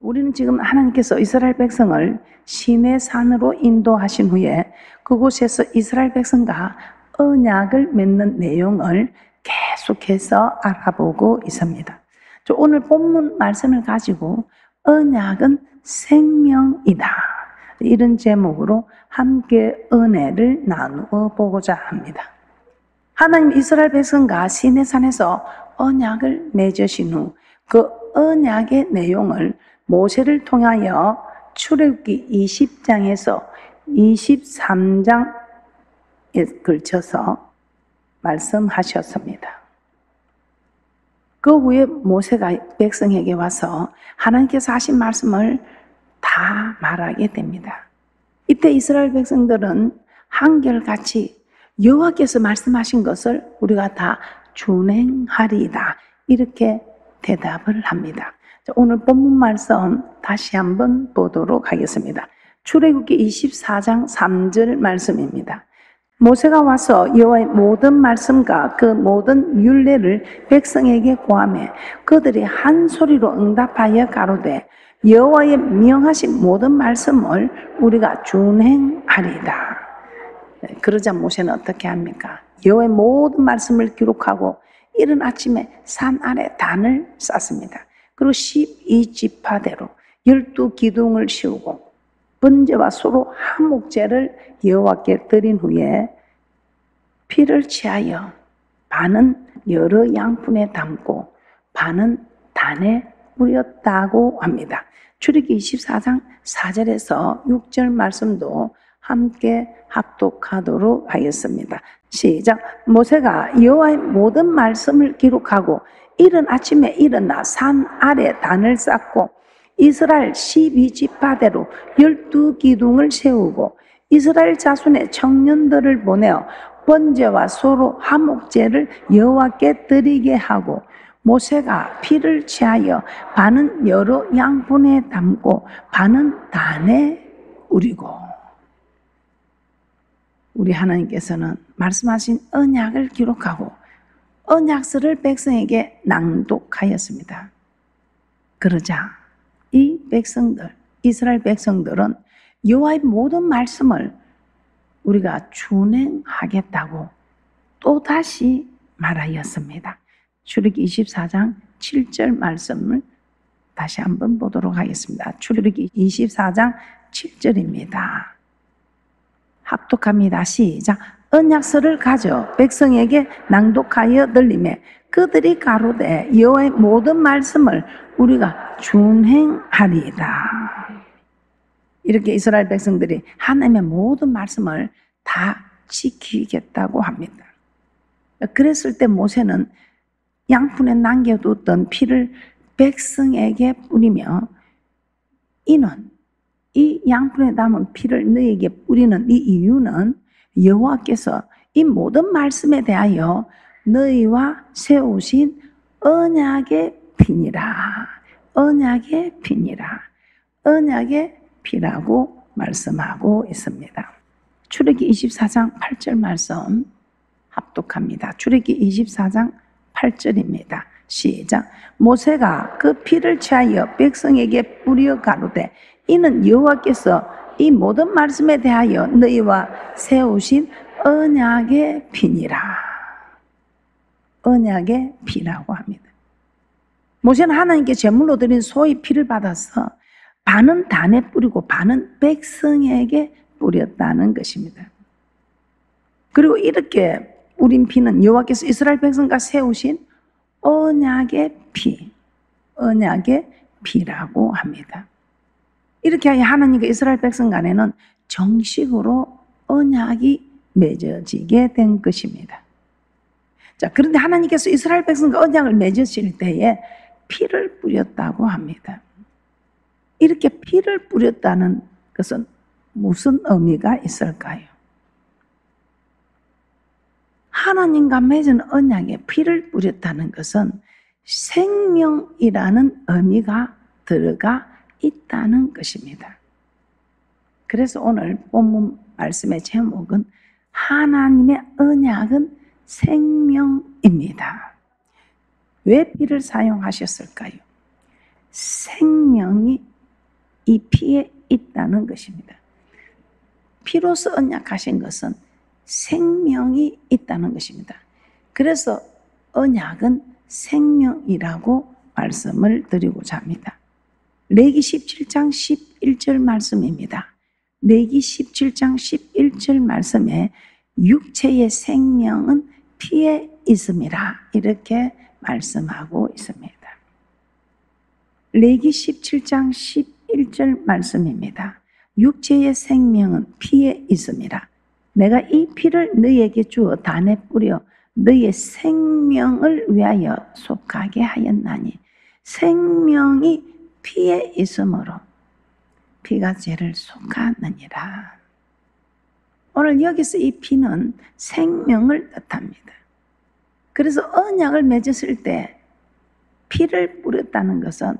우리는 지금 하나님께서 이스라엘 백성을 시내 산으로 인도하신 후에 그곳에서 이스라엘 백성과 언약을 맺는 내용을 계속해서 알아보고 있습니다. 오늘 본문 말씀을 가지고 언약은 생명이다, 이런 제목으로 함께 은혜를 나누어 보고자 합니다. 하나님 이스라엘 백성과 시내산에서 언약을 맺으신 후 그 언약의 내용을 모세를 통하여 출애굽기 20장에서 23장에 걸쳐서 말씀하셨습니다. 그 후에 모세가 백성에게 와서 하나님께서 하신 말씀을 다 말하게 됩니다. 이때 이스라엘 백성들은 한결같이 여호와께서 말씀하신 것을 우리가 다 준행하리이다, 이렇게 대답을 합니다. 오늘 본문 말씀 다시 한번 보도록 하겠습니다. 출애굽기 24장 3절 말씀입니다. 모세가 와서 여호와의 모든 말씀과 그 모든 율례를 백성에게 고하매 그들이 한 소리로 응답하여 가로되 여호와의 명하신 모든 말씀을 우리가 준행하리이다. 그러자 모세는 어떻게 합니까? 여호와의 모든 말씀을 기록하고 이른 아침에 산 아래 단을 쌓습니다. 그리고 12지파대로 12기둥을 씌우고 번제와 소로 화목제를 여호와께 드린 후에 피를 취하여 반은 여러 양푼에 담고 반은 단에 뿌렸다고 합니다. 출애굽기 24장 4절에서 6절 말씀도 함께 합독하도록 하겠습니다. 시작. 모세가 여호와의 모든 말씀을 기록하고 이른 아침에 일어나 산 아래 단을 쌓고 이스라엘 12지파대로 12기둥을 세우고 이스라엘 자손의 청년들을 보내어 번제와 소로 화목제를 여호와께 드리게 하고 모세가 피를 취하여 반은 여러 양푼에 담고 반은 단에 우리고. 우리 하나님께서는 말씀하신 언약을 기록하고 언약서를 백성에게 낭독하였습니다. 그러자 이 백성들, 이스라엘 백성들은 여호와의 모든 말씀을 우리가 준행하겠다고 또다시 말하였습니다. 출애굽기 24장 7절 말씀을 다시 한번 보도록 하겠습니다. 출애굽기 24장 7절입니다. 합독합니다. 시작. 언약서를 가져 백성에게 낭독하여 들리매 그들이 가로되 여호와의 모든 말씀을 우리가 준행하리이다. 이렇게 이스라엘 백성들이 하나님의 모든 말씀을 다 지키겠다고 합니다. 그랬을 때 모세는 양푼에 남겨두었던 피를 백성에게 뿌리며 이는 이 양푼에 담은 피를 너희에게 뿌리는 이 이유는 여호와께서 이 모든 말씀에 대하여 너희와 세우신 언약의 피니라. 언약의 피니라. 언약의 피라고 말씀하고 있습니다. 출애굽기 24장 8절 말씀 합독합니다. 출애굽기 24장 8절입니다. 시작. 모세가 그 피를 취하여 백성에게 뿌려 가로되 이는 여호와께서 이 모든 말씀에 대하여 너희와 세우신 언약의 피니라. 언약의 피라고 합니다. 모세는 하나님께 제물로 드린 소의 피를 받아서 반은 단에 뿌리고 반은 백성에게 뿌렸다는 것입니다. 그리고 이렇게 뿌린 피는 여호와께서 이스라엘 백성과 세우신 언약의 피, 언약의 피라고 합니다. 이렇게 하여 하나님과 이스라엘 백성 간에는 정식으로 언약이 맺어지게 된 것입니다. 자, 그런데 하나님께서 이스라엘 백성과 언약을 맺으실 때에 피를 뿌렸다고 합니다. 이렇게 피를 뿌렸다는 것은 무슨 의미가 있을까요? 하나님과 맺은 언약에 피를 뿌렸다는 것은 생명이라는 의미가 들어가 있다는 것입니다. 그래서 오늘 본문 말씀의 제목은 하나님의 언약은 생명입니다. 왜 피를 사용하셨을까요? 생명이 이 피에 있다는 것입니다. 피로서 언약하신 것은 생명이 있다는 것입니다. 그래서 언약은 생명이라고 말씀을 드리고자 합니다. 레위기 17장 11절 말씀입니다. 레위기 17장 11절 말씀에 육체의 생명은 피에 있음이라 이렇게 말씀하고 있습니다. 레위기 17장 11절 말씀입니다. 육체의 생명은 피에 있음이라. 내가 이 피를 너희에게 주어 단에 뿌려 너희의 생명을 위하여 속하게 하였나니 생명이 피에 있으므로 피가 죄를 속하느니라. 오늘 여기서 이 피는 생명을 뜻합니다. 그래서 언약을 맺었을 때 피를 뿌렸다는 것은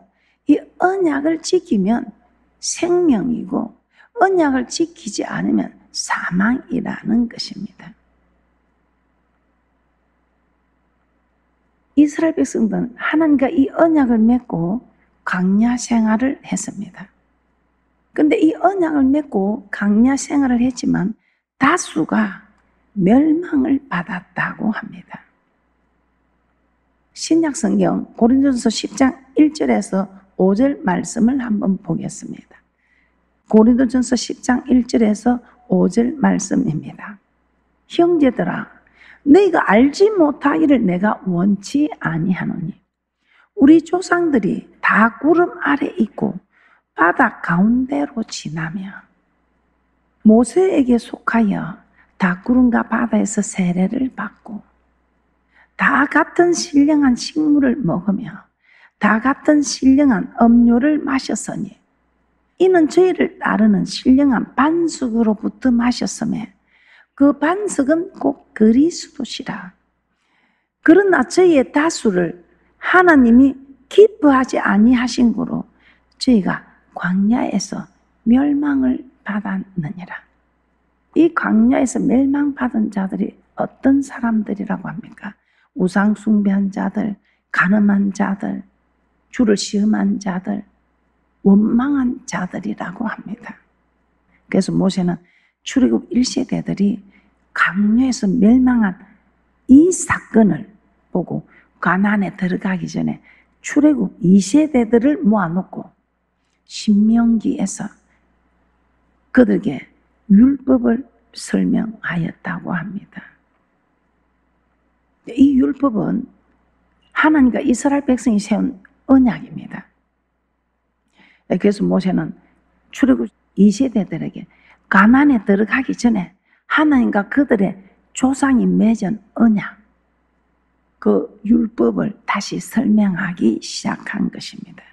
이 언약을 지키면 생명이고 언약을 지키지 않으면 사망이라는 것입니다. 이스라엘 백성들은 하나님과 이 언약을 맺고 광야 생활을 했습니다. 그런데 이 언약을 맺고 광야 생활을 했지만 다수가 멸망을 받았다고 합니다. 신약 성경 고린도전서 10장 1절에서 5절 말씀을 한번 보겠습니다. 고린도전서 10장 1절에서 5절 말씀입니다. 형제들아, 너희가 알지 못하기를 내가 원치 아니하노니 우리 조상들이 다 구름 아래 있고 바다 가운데로 지나며 모세에게 속하여 다 구름과 바다에서 세례를 받고 다 같은 신령한 식물을 먹으며 다 같은 신령한 음료를 마셨으니 이는 저희를 따르는 신령한 반석으로부터 마셨으며 그 반석은 곧 그리스도시라. 그러나 저희의 다수를 하나님이 기뻐하지 아니하신 고로 저희가 광야에서 멸망을 받았느니라. 이 광야에서 멸망받은 자들이 어떤 사람들이라고 합니까? 우상 숭배한 자들, 간음한 자들, 주를 시험한 자들, 원망한 자들이라고 합니다. 그래서 모세는 출애굽 1세대들이 광야에서 멸망한 이 사건을 보고 가나안에 들어가기 전에 출애굽 2세대들을 모아놓고 신명기에서 그들에게 율법을 설명하였다고 합니다. 이 율법은 하나님과 이스라엘 백성이 세운 언약입니다. 그래서 모세는 출애굽 2세대들에게 가나안에 들어가기 전에 하나님과 그들의 조상이 맺은 언약, 그 율법을 다시 설명하기 시작한 것입니다.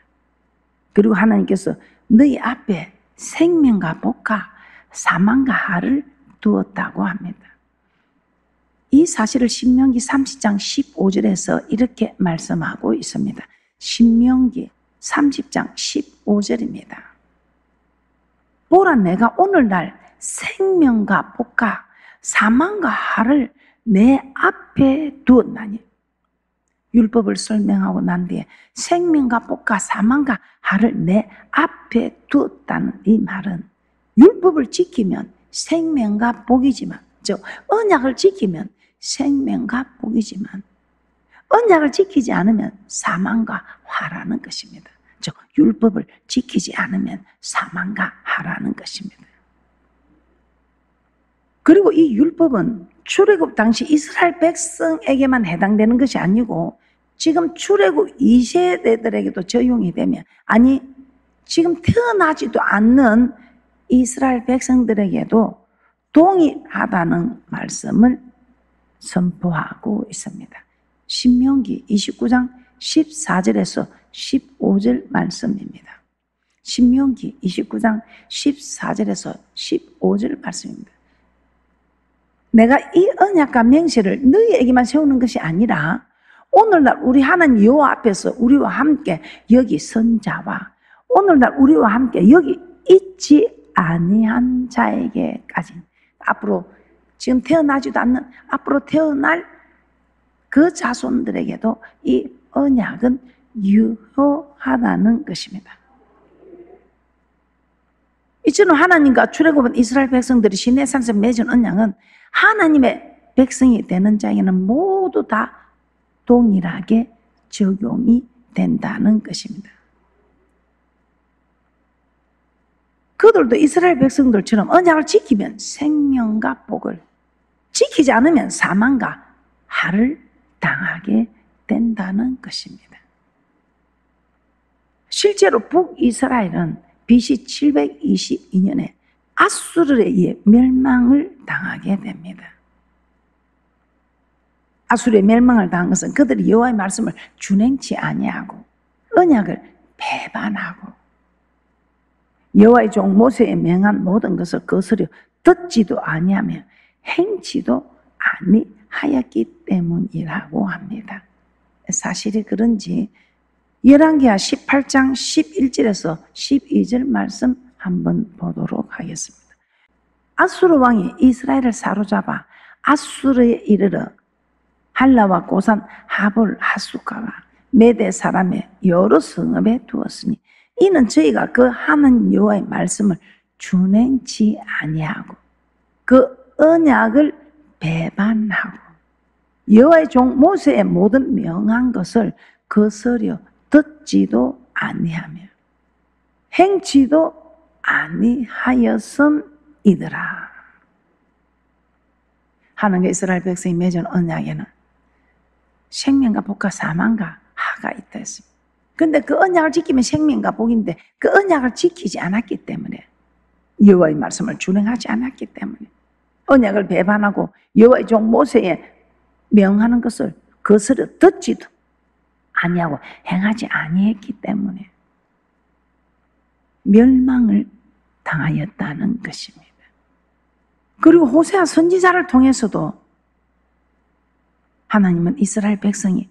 그리고 하나님께서 너희 앞에 생명과 복과 사망과 하를 두었다고 합니다. 이 사실을 신명기 30장 15절에서 이렇게 말씀하고 있습니다. 신명기 30장 15절입니다. 보라, 내가 오늘날 생명과 복과 사망과 하를 내 앞에 두었나니. 율법을 설명하고 난 뒤에 생명과 복과 사망과 하를 내 앞에 두었다는 이 말은 율법을 지키면 생명과 복이지만, 즉 언약을 지키면 생명과 복이지만 언약을 지키지 않으면 사망과 화라는 것입니다. 즉 율법을 지키지 않으면 사망과 화라는 것입니다. 그리고 이 율법은 출애굽 당시 이스라엘 백성에게만 해당되는 것이 아니고 지금 출애굽 2세대들에게도 적용이 되면, 아니 지금 태어나지도 않는 이스라엘 백성들에게도 동일하다는 말씀을 선포하고 있습니다. 신명기 29장 14절에서 15절 말씀입니다. 신명기 29장 14절에서 15절 말씀입니다. 내가 이 언약과 맹세를 너희에게만 세우는 것이 아니라 오늘날 우리 하나님 여호와 앞에서 우리와 함께 여기 선 자와 오늘날 우리와 함께 여기 있지 아니한 자에게까지, 앞으로 지금 태어나지도 않는 앞으로 태어날 그 자손들에게도 이 언약은 유효하다는 것입니다. 이처럼 하나님과 출애굽한 이스라엘 백성들이 시내산에서 맺은 언약은 하나님의 백성이 되는 자에게는 모두 다 동일하게 적용이 된다는 것입니다. 그들도 이스라엘 백성들처럼 언약을 지키면 생명과 복을, 지키지 않으면 사망과 화를 당하게 된다는 것입니다. 실제로 북이스라엘은 BC 722년에 아수르에 의해 멸망을 당하게 됩니다. 아수르의 멸망을 당한 것은 그들이 여호와의 말씀을 준행치 아니하고 언약을 배반하고 여호와의 종 모세에 명한 모든 것을 거스려 듣지도 아니하며 행치도 아니하였기 때문이라고 합니다. 사실이 그런지 열왕기하 18장 11절에서 12절 말씀 한번 보도록 하겠습니다. 아수르 왕이 이스라엘을 사로잡아 아수르에 이르러 할라와 고산 하볼 하수가와 메대 사람의 여러 성읍에 두었으니 이는 저희가 그 하나님 여호와의 말씀을 준행치 아니하고 그 언약을 배반하고 여호와의 종 모세의 모든 명한 것을 거스려 듣지도 아니하며 행치도 아니하였음이더라. 하나님과 이스라엘 백성이 맺은 언약에는 생명과 복과 사망과 하가 있다 했습니다. 그런데 그 언약을 지키면 생명과 복인데 그 언약을 지키지 않았기 때문에 여호와의 말씀을 준행하지 않았기 때문에 언약을 배반하고 여호와의 종 모세의 명하는 것을 거스려 듣지도 아니하고 행하지 아니했기 때문에 멸망을 당하였다는 것입니다. 그리고 호세아 선지자를 통해서도 하나님은 이스라엘 백성이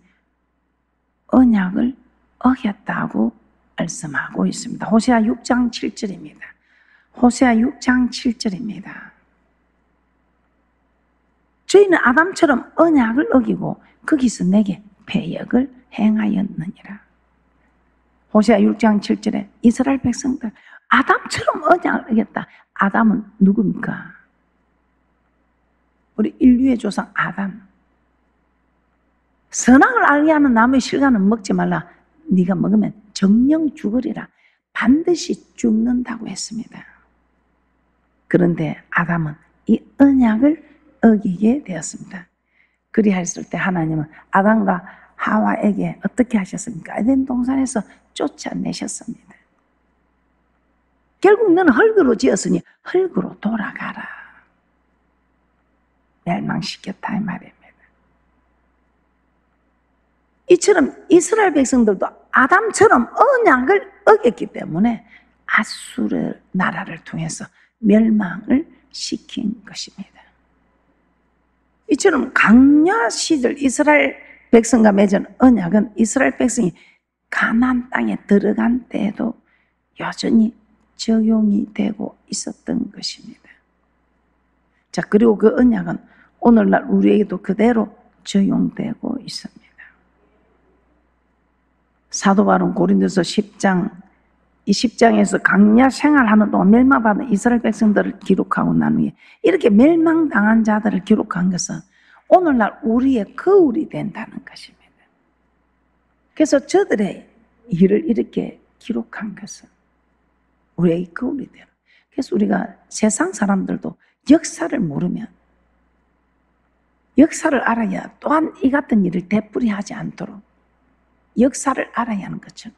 언약을 어겼다고 말씀하고 있습니다. 호세아 6장 7절입니다. 호세아 6장 7절입니다. 저희는 아담처럼 언약을 어기고 거기서 내게 패역을 행하였느니라. 호세아 6장 7절에 이스라엘 백성들 아담처럼 언약을 어겼다. 아담은 누굽니까? 우리 인류의 조상 아담. 선악을 알게 하는 나무의 실과는 먹지 말라. 네가 먹으면 정령 죽으리라. 반드시 죽는다고 했습니다. 그런데 아담은 이 언약을 어기게 되었습니다. 그리하였을 때 하나님은 아담과 하와에게 어떻게 하셨습니까? 에덴 동산에서 쫓아내셨습니다. 결국 너는 흙으로 지었으니 흙으로 돌아가라. 멸망시켰다 이 말입니다. 이처럼 이스라엘 백성들도 아담처럼 언약을 어겼기 때문에 아수르 나라를 통해서 멸망을 시킨 것입니다. 이처럼 강야 시절 이스라엘 백성과 맺은 언약은 이스라엘 백성이 가나안 땅에 들어간 때에도 여전히 적용이 되고 있었던 것입니다. 자, 그리고 그 언약은 오늘날 우리에게도 그대로 적용되고 있습니다. 사도 바울은 고린도서 10장, 이 10장에서 강야 생활하는 동안 멸망받은 이스라엘 백성들을 기록하고 난 후에 이렇게 멸망당한 자들을 기록한 것은 오늘날 우리의 거울이 된다는 것입니다. 그래서 저들의 일을 이렇게 기록한 것은 우리의 거울이 되는. 그래서 우리가 세상 사람들도 역사를 모르면 역사를 알아야 또한 이 같은 일을 되풀이하지 않도록 역사를 알아야 하는 것처럼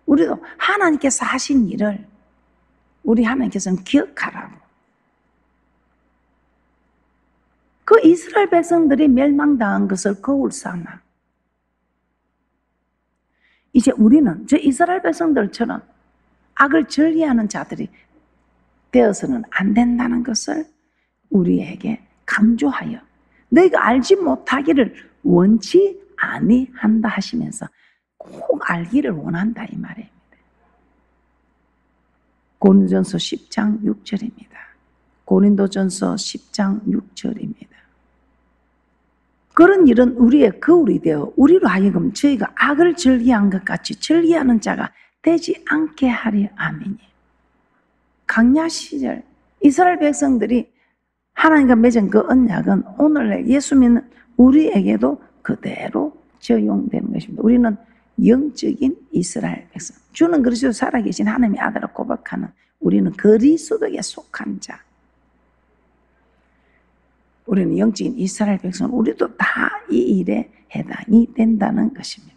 우리도 하나님께서 하신 일을 우리 하나님께서는 기억하라고. 그 이스라엘 백성들이 멸망당한 것을 거울 삼아 이제 우리는 저 이스라엘 백성들처럼 악을 전리하는 자들이 되어서는 안 된다는 것을 우리에게 강조하여 너희가 알지 못하기를 원치 아니한다 하시면서 꼭 알기를 원한다 이 말입니다. 고린도전서 10장 6절입니다. 고린도전서 10장 6절입니다. 그런 일은 우리의 거울이 되어 우리로 하여금 저희가 악을 즐기한 것 같이 즐기하는 자가 되지 않게 하려 함이니 광야 시절 이스라엘 백성들이 하나님과 맺은 그 언약은 오늘날 예수 믿는 우리에게도 그대로 적용되는 것입니다. 우리는 영적인 이스라엘 백성, 주는 그리스도 살아계신 하나님의 아들을 고백하는 우리는 그리스도에 속한 자. 우리는 영적인 이스라엘 백성, 우리도 다 이 일에 해당이 된다는 것입니다.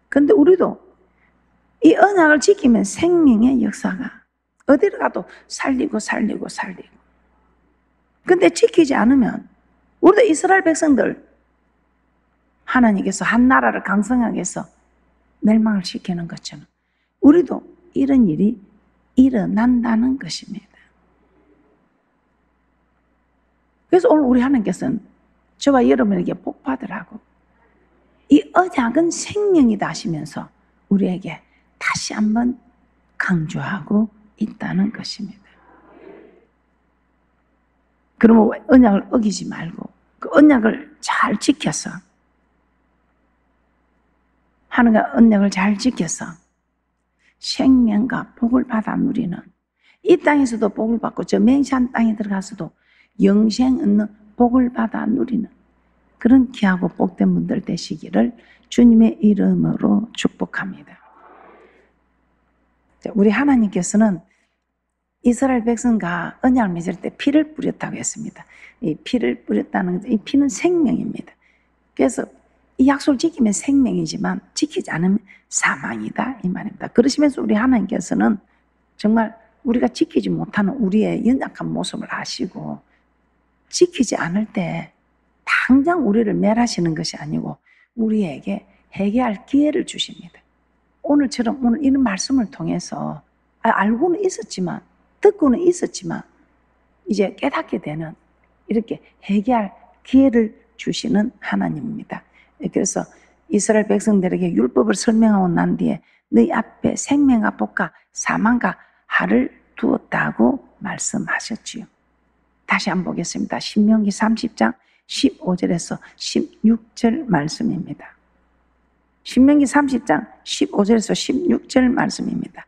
그런데 우리도 이 언약을 지키면 생명의 역사가 어디를 가도 살리고. 근데 지키지 않으면 우리도 이스라엘 백성들 하나님께서 한 나라를 강성하게 해서 멸망을 시키는 것처럼 우리도 이런 일이 일어난다는 것입니다. 그래서 오늘 우리 하나님께서는 저와 여러분에게 복 받으라고 이 언약은 생명이다 하시면서 우리에게 다시 한번 강조하고 있다는 것입니다. 그러면 언약을 어기지 말고 그 언약을 잘 지켜서 하나님과 언약을 잘 지켜서 생명과 복을 받아 누리는 이 땅에서도 복을 받고 저 맹세한 땅에 들어가서도 영생 얻는 복을 받아 누리는 그런 귀하고 복된 분들 되시기를 주님의 이름으로 축복합니다. 우리 하나님께서는 이스라엘 백성과 언약을 맺을 때 피를 뿌렸다고 했습니다. 이 피를 뿌렸다는 것, 이 피는 생명입니다. 그래서 이 약속을 지키면 생명이지만 지키지 않으면 사망이다 이 말입니다. 그러시면서 우리 하나님께서는 정말 우리가 지키지 못하는 우리의 연약한 모습을 아시고 지키지 않을 때 당장 우리를 멸하시는 것이 아니고 우리에게 회개할 기회를 주십니다. 오늘처럼 오늘 이런 말씀을 통해서 알고는 있었지만 듣고는 있었지만 이제 깨닫게 되는 이렇게 회개할 기회를 주시는 하나님입니다. 그래서 이스라엘 백성들에게 율법을 설명하고 난 뒤에 너희 앞에 생명과 복과 사망과 har을 두었다고 말씀하셨지요. 다시 한번 보겠습니다. 신명기 30장 15절에서 16절 말씀입니다. 신명기 30장 15절에서 16절 말씀입니다.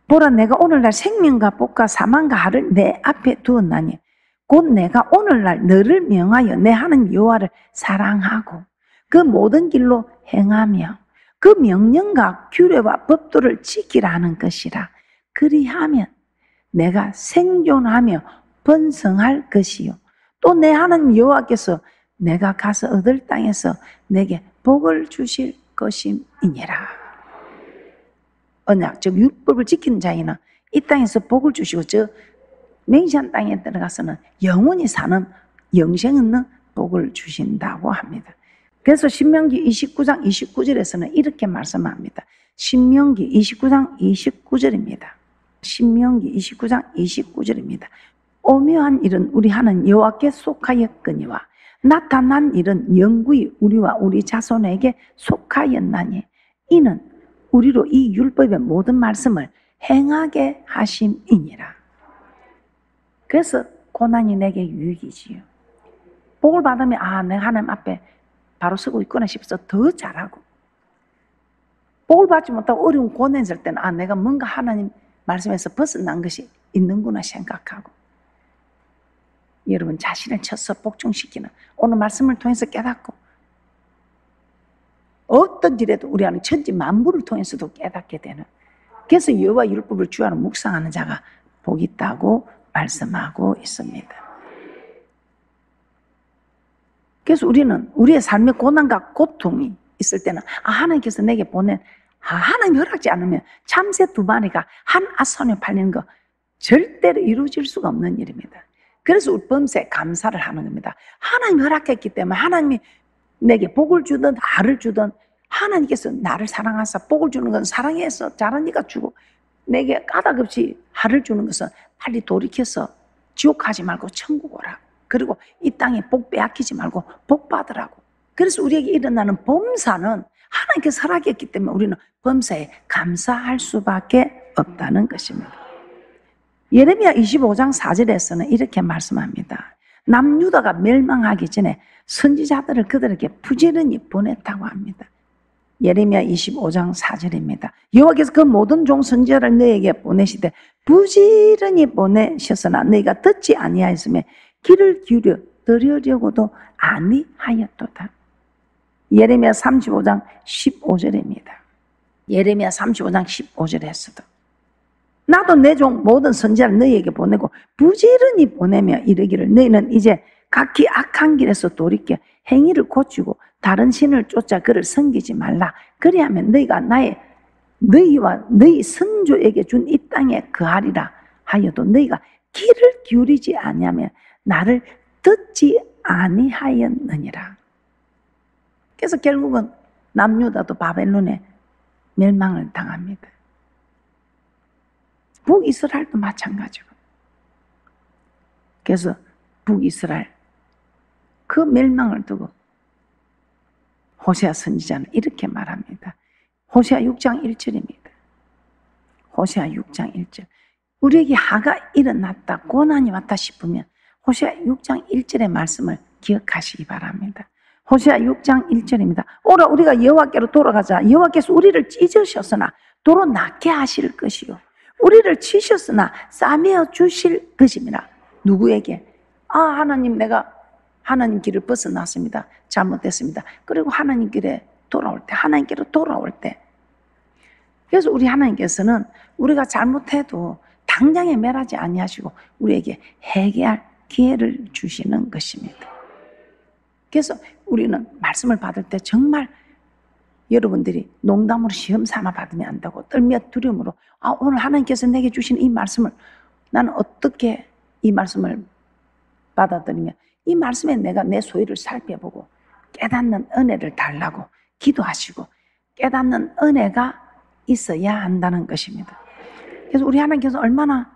보라, 내가 오늘날 생명과 복과 사망과 har을 내 앞에 두었나니 곧 내가 오늘날 너를 명하여 내 하나님 여호와를 사랑하고 그 모든 길로 행하며 그 명령과 규례와 법도를 지키라 하는 것이라. 그리하면 내가 생존하며 번성할 것이요 또 내 하나님 여호와께서 내가 가서 얻을 땅에서 내게 복을 주실 것임이니라. 언약, 즉 율법을 지키는 자에는 이 땅에서 복을 주시고 저 맹세한 땅에 들어가서는 영원히 사는 영생 있는 복을 주신다고 합니다. 그래서 신명기 29장 29절에서는 이렇게 말씀합니다. 신명기 29장 29절입니다. 신명기 29장 29절입니다. 오묘한 일은 우리 하나님 여호와께 속하였거니와 나타난 일은 영구히 우리와 우리 자손에게 속하였나니 이는 우리로 이 율법의 모든 말씀을 행하게 하심이니라. 그래서 고난이 내게 유익이지요. 복을 받으면 내가 하나님 앞에 바로 서고 있구나 싶어서 더 잘하고, 복을 받지 못하고 어려운 고난이 있을 때는 내가 뭔가 하나님 말씀에서 벗어난 것이 있는구나 생각하고, 여러분 자신을 쳐서 복종시키는 오늘 말씀을 통해서 깨닫고 어떤 일에도 우리 안에 천지 만물을 통해서도 깨닫게 되는, 그래서 여호와 율법을 주하는 묵상하는 자가 복이 있다고 말씀하고 있습니다. 그래서 우리는 우리의 삶의 고난과 고통이 있을 때는 하나님께서 내게 보낸 하나님 허락지 않으면 참새 2마리가 한 아선에 팔리는 거 절대로 이루어질 수가 없는 일입니다. 그래서 우리 범사에 감사를 하는 겁니다. 하나님이 허락했기 때문에 하나님이 내게 복을 주든 har을 주든 하나님께서 나를 사랑하사 복을 주는 건 사랑해서 잘하니까 주고, 내게 까닭없이 har을 주는 것은 빨리 돌이켜서 지옥 가지 말고 천국 오라. 그리고 이 땅에 복 빼앗기지 말고 복 받으라고. 그래서 우리에게 일어나는 범사는 하나님께서 허락했기 때문에 우리는 범사에 감사할 수밖에 없다는 것입니다. 예레미야 25장 4절에서는 이렇게 말씀합니다. 남유다가 멸망하기 전에 선지자들을 그들에게 부지런히 보냈다고 합니다. 예레미야 25장 4절입니다. 여호와께서 그 모든 종 선지자를 너에게 보내시되 부지런히 보내셨으나 너희가 듣지 아니하였으며 귀를 기울여 들으려고도 아니하였도다. 예레미야 35장 15절입니다. 예레미야 35장 15절에서도 나도 내 종 모든 선지자를 너희에게 보내고 부지런히 보내며 이르기를 너희는 이제 각기 악한 길에서 돌이켜 행위를 고치고 다른 신을 쫓아 그를 섬기지 말라. 그리하면 너희가 너희와 너희 선조에게 준 이 땅에 거하리라 하여도 너희가 귀를 기울이지 아니하면 나를 듣지 아니하였느니라. 그래서 결국은 남유다도 바벨론에 멸망을 당합니다. 북이스라엘도 마찬가지고. 그래서 북이스라엘 그 멸망을 두고 호세아 선지자는 이렇게 말합니다. 호세아 6장 1절입니다. 호세아 6장 1절. 우리에게 하가 일어났다, 고난이 왔다 싶으면 호세아 6장 1절의 말씀을 기억하시기 바랍니다. 호세아 6장 1절입니다. 오라 우리가 여호와께로 돌아가자. 여호와께서 우리를 찢으셨으나 도로 낫게 하실 것이요 우리를 치셨으나 싸매어 주실 것입니다. 누구에게? 하나님, 내가 하나님 길을 벗어났습니다. 잘못됐습니다. 그리고 하나님 길에 돌아올 때, 하나님께로 돌아올 때. 그래서 우리 하나님께서는 우리가 잘못해도 당장에 멸하지 아니하시고 우리에게 회개할 기회를 주시는 것입니다. 그래서 우리는 말씀을 받을 때 정말 여러분들이 농담으로 시험 삼아 받으면 안 되고 떨며 두려움으로 오늘 하나님께서 내게 주신 이 말씀을 나는 어떻게 이 말씀을 받아들이며 이 말씀에 내가 내 소유를 살펴보고 깨닫는 은혜를 달라고 기도하시고 깨닫는 은혜가 있어야 한다는 것입니다. 그래서 우리 하나님께서 얼마나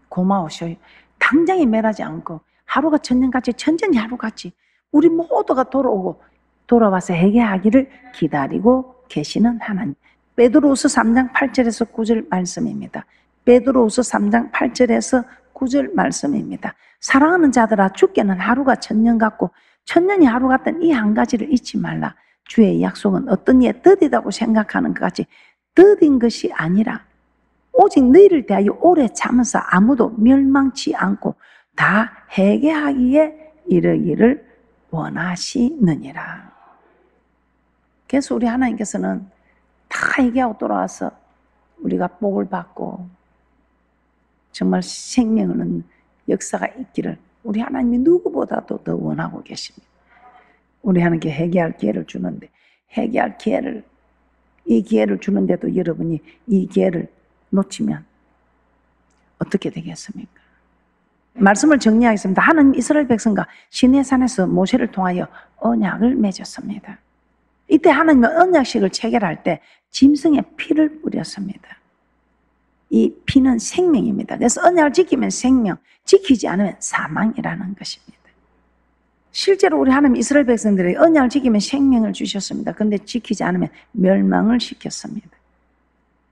고마우셔요. 당장에 멸하지 않고 하루가 천년같이 천년이 하루같이 우리 모두가 돌아와서 회개하기를 기다리고 계시는 하나님. 베드로후서 3장 8절에서 9절 말씀입니다. 베드로후서 3장 8절에서 9절 말씀입니다. 사랑하는 자들아 주께는 하루가 천년 같고 천년이 하루 같던 이 한 가지를 잊지 말라. 주의 약속은 어떤 이에 더디다고 생각하는 것 같이 더딘 것이 아니라 오직 너희를 대하여 오래 참으사 아무도 멸망치 않고 다 회개하기에 이르기를 원하시느니라. 그래서 우리 하나님께서는 다 회개하고 돌아와서 우리가 복을 받고 정말 생명을 얻는 역사가 있기를 우리 하나님이 누구보다도 더 원하고 계십니다. 우리 하나님께 회개할 기회를 주는데 회개할 기회를 이 기회를 주는데도 여러분이 이 기회를 놓치면 어떻게 되겠습니까? 말씀을 정리하겠습니다. 하나님 이스라엘 백성과 시내산에서 모세를 통하여 언약을 맺었습니다. 이때 하나님은 언약식을 체결할 때 짐승의 피를 뿌렸습니다. 이 피는 생명입니다. 그래서 언약을 지키면 생명, 지키지 않으면 사망이라는 것입니다. 실제로 우리 하나님 이스라엘 백성들에게 언약을 지키면 생명을 주셨습니다. 그런데 지키지 않으면 멸망을 시켰습니다.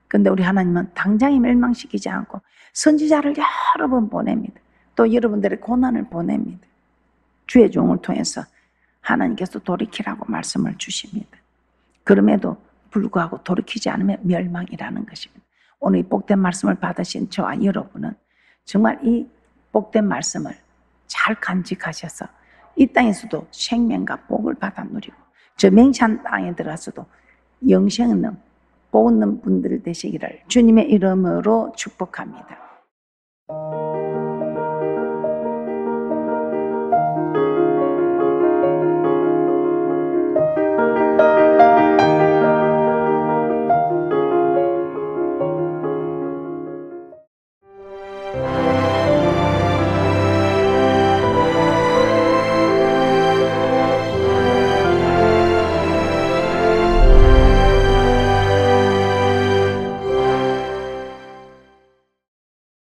그런데 우리 하나님은 당장에 멸망시키지 않고 선지자를 여러 번 보냅니다. 또 여러분들의 고난을 보냅니다. 주의 종을 통해서 하나님께서 돌이키라고 말씀을 주십니다. 그럼에도 불구하고 돌이키지 않으면 멸망이라는 것입니다. 오늘 이 복된 말씀을 받으신 저와 여러분은 정말 이 복된 말씀을 잘 간직하셔서 이 땅에서도 생명과 복을 받아 누리고 저 맹찬 땅에 들어가서도 영생 있는 복 있는 분들 되시기를 주님의 이름으로 축복합니다.